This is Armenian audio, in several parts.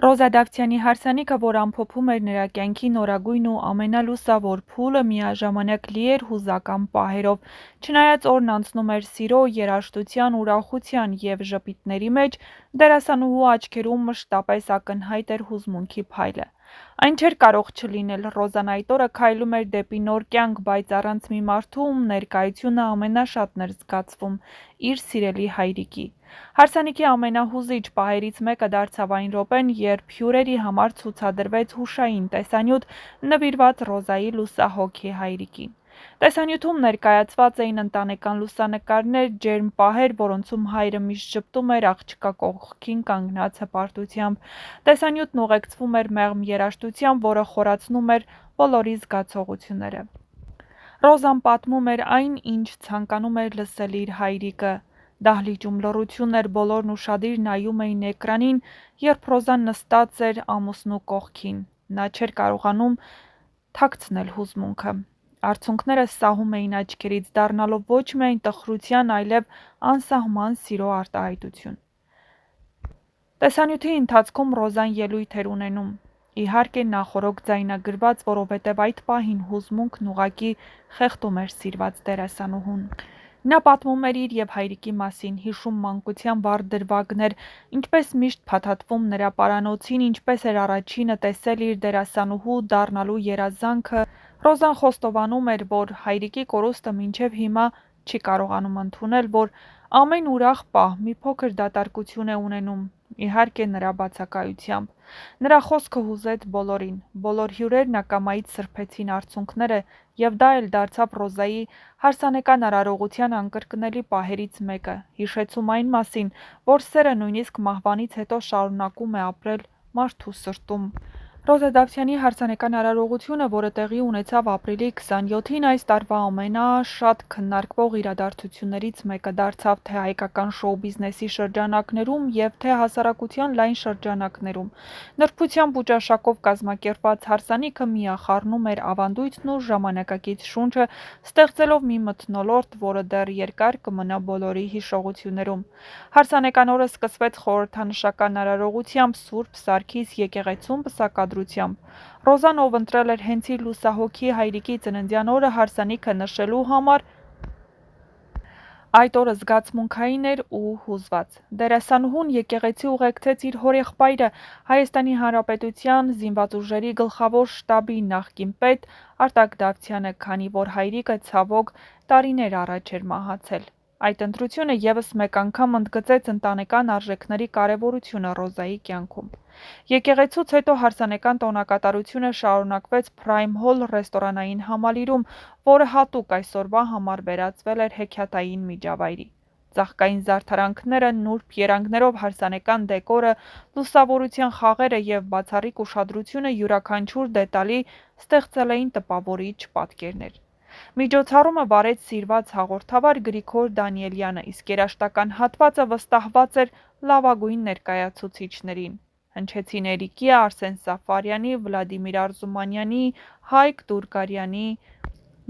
Ռոզա Դավթյանի հարսանիքը, որ ամփոփում էր նրա կյանքի նորագույն ու ամենալուսավոր փուլը, միաժամանակ լի էր հուզական պահերով։ Չնայած օրն անցնում էր սիրո, երաժշտության, ուրախության և ժպիտների մեջ, դերասանուհու աչքերում մշտապես ակնհայտ էր հուզմունքի փայլը։ Այն չէր կարող չլինել, Ռոզան այդ օրը քայլում էր դեպի նոր կյանք, բայց առանց մի մարդու, ում ներկայությունը ամենաշատն էր զգացվում՝ իր սիրելի հայրիկի։ Հարսանիքի ամենահուզիչ պահերից մեկը դարձավ այն րոպեն, երբ հյուրերի համար ցուցադրվեց հուշային տեսանյութ՝ նվիրված Ռոզայի լուսահոգի հայրիկին։ Տեսանյութում ներկայացված էին ընտանեկան լուսանկարներ, ջերմ պահեր, որոնցում հայրը միշտ ժպտում էր աղջկա կողքին կանգնած հպարտությամբ։ Տեսանյութն ուղեկցվում էր մեղմ երաժշտությամբ, որը խորացնում էր բոլորի զգացողությունները։ Ռոզան պատմում էր այն, ինչ ցանկանում էր լսել իր հայրիկը։ Դահլիճում լռություն էր, բոլորն ուշադիր նայում էին էկրանին, երբ Ռոզան նստած էր ամուսնու կողքին։ Նա չէր կարողանում թաքցնել հուզմունքը։ Արցունքները սահում էին աչքերից, դառնալով ոչ միայն տխրության, այլև անսահման սիրո արտահայտություն։ Տեսանյութի ընթացքում Ռոզան ելույթ էր ունենում։ Իհարկե, նախօրոք ձայնագրված, որովհետև այդ պահին հուզմունքն ուղղակի խեղդում էր սիրված դերասանուհուն։ Նա պատմում էր իր և հայրիկի մասին, հիշում մանկության վառ դրվագներ, ինչպես միշտ փաթաթվում նրա պարանոցին, ինչպես էր առաջինը տեսել իր դերասանուհու դառնալու երազանքը։ Ռոզան խոստովանում էր, որ հայրիկի կորուստը մինչև հիմա չի կարողանում ընդունել, որ ամեն ուրախ պահ մի փոքր դատարկություն է ունենում, իհարկե նրա բացակայությամբ։ Նրա խոսքը հուզեց բոլորին, բոլոր հյուրերն ակամայից սրբեցին արցունքները, և դա էլ դարձավ Ռոզայի հարսանեկան արարողության անկրկնելի պահերից մեկը, հիշեցում այն մասին, որ սերը նույնիսկ մահվանից հետո շարունակում է ապրել մարդու սրտում։ Ռոզա Դավթյանի հարսանեկան արարողությունը, որը տեղի ունեցավ ապրիլի 27-ին, այս տարվա ամենաշատ քննարկվող իրադարձություններից մեկը դարձավ թե հայկական շոու-բիզնեսի շրջանակներում և թե հասարակության լայն շրջանակներում։ Նրբությամբ ու ճաշակով կազմակերպված հարսանիքը միախառնում էր ավանդույթն ու ժամանակակից շունչը, ստեղծելով մի մթնոլորտ, որը դեռ երկար կմնա բոլորի հիշողություններում։ Հարսանեկան օրը սկսվեց խորհրդանշական արարողությամբ Սուրբ Սարգիս եկեղեցում պսակադրությամբ։ Ռոզան, ով ընտրել էր հենց իր լուսահոգի հայրիկի ծննդյան օրը հարսանիքը նշելու համար, այդ օրը զգացմունքային էր ու հուզված։ Դերասանուհուն եկեղեցի ուղեկցեց իր հորեղբայրը, Հայաստանի Հանրապետության զինված ուժերի գլխավոր շտաբի նախկին պետ Արտակ Դավթյանը, քանի որ հայրիկը ցավոք տարիներ առաջ էր մահացել։ Այդ ընտրությունը ևս մեկ անգամ ընդգծեց ընտանեկան արժեքների կարևորությունը Ռոզայի կյանքում։ Եկեղեցուց հետո հարսանեկան տոնակատարությունը շարունակվեց Prime Hall ռեստորանային համալիրում, որը հատուկ այսօրվա համար վերածվել էր հեքիաթային միջավայրի։ Ծաղկային զարդարանքները, նուրբ երանգներով հարսանեկան դեկորը, լուսավորության խաղերը և բացառիկ ուշադրությունը յուրաքանչյուր դետալի ստեղծել էին տպավորիչ պատկերներ։ Միջոցառումը վարեց սիրված հաղորդավար Գրիգոր Դանիելյանը, իսկ երաժշտական հատվածը վստահված էր լավագույն ներկայացուցիչներին։ Հնչեցին Էրիկի, Արսեն Սաֆարյանի, Վլադիմիր Արզումանյանի, Հայկ Դուրգարյանի,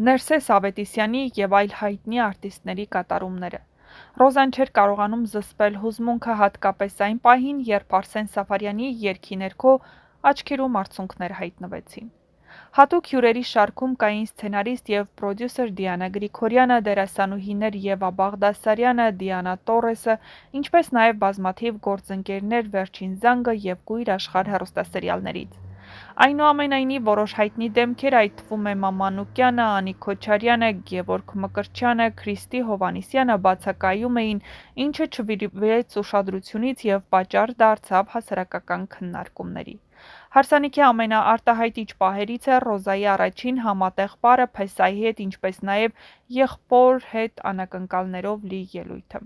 Ներսես Ավետիսյանի և այլ հայտնի արտիստների կատարումները։ Ռոզան չէր կարողանում զսպել հուզմունքը, հատկապես այն պահին, երբ Արսեն Սաֆարյանի երգի ներքո աչքերում արցունքներ հայտնվեցին։ Հատուկ հյուրերի շարքում կային սցենարիստ և պրոդյուսեր Դիանա Գրիգորյանը, դերասանուհիներ Եվա Բաղդասարյանը, Դիանա Տորեսը, ինչպես նաև բազմաթիվ գործընկերներ Վերջին զանգը և Կույր աշխարհ հեռուստասերիալներից։ Այնուամենայնիվ, որոշ հայտնի դեմքեր, այդ թվում Էմմա Մանուկյանը, Անի Քոչարյանը, Գևորգ Մկրտչյանը, Քրիստի Հովհաննիսյանը բացակայում էին, ինչը չվիրվեց ուշադրությունից և պատճառ դարձավ հասարակական քննարկումների։ Հարսանիքի ամենաարտահայտիչ պահերից է Ռոզայի առաջին համատեղ պարը Փեսայի հետ, ինչպես նաև եղբոր հետ անակնկալներով լի ելույթը։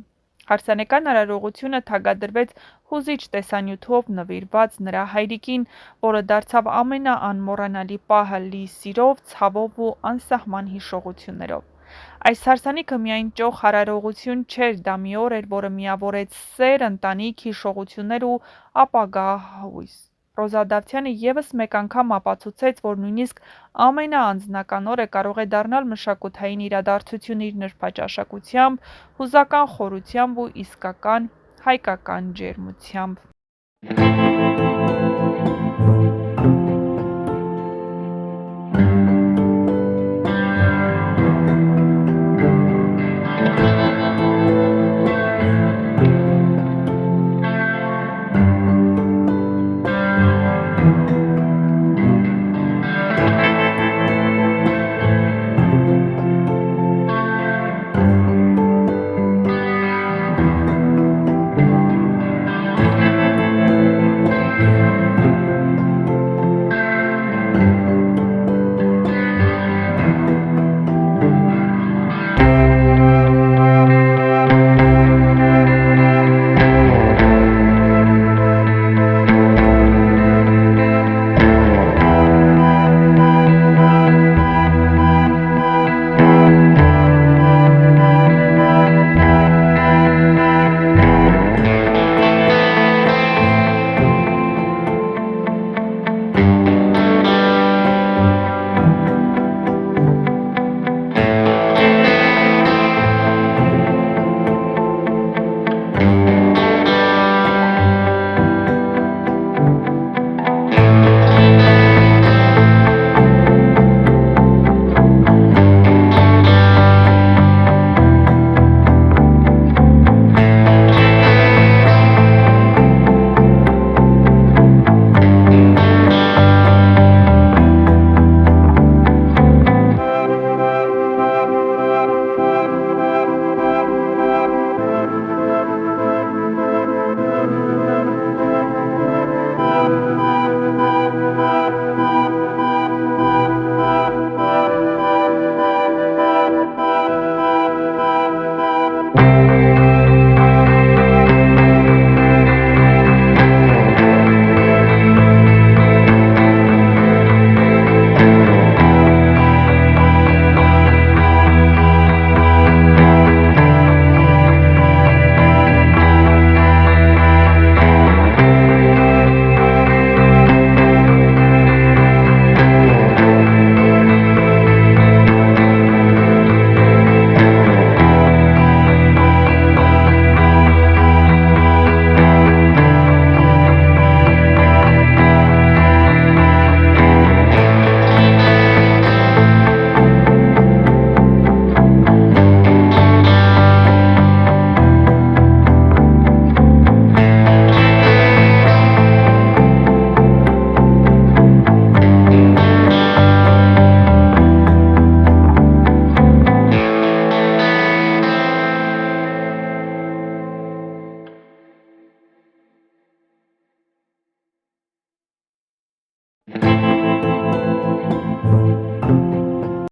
Հարսանեկան արարողությունը թագադրվեց հուզիչ տեսանյութով նվիրված նրա հայրիկին, որը դարձավ ամենաանմոռանալի պահը՝ լի սիրով, ցավով ու անսահման հիշողություններով։ Այս հարսանիքը միայն ճոխ արարողություն չէր, դա մի օր էր, որը միավորեց սեր, ընտանիք, հիշողություններ ու ապագա հույս։ Ռոզա Դավթյանը ևս մեկ անգամ ապացուցեց, որ նույնիսկ ամենաանձնական օրը կարող է դառնալ մշակութային իրադարձություն իր նրբաճաշակությամբ, հուզական խորությամբ ու իսկական հայկական ջերմությամբ։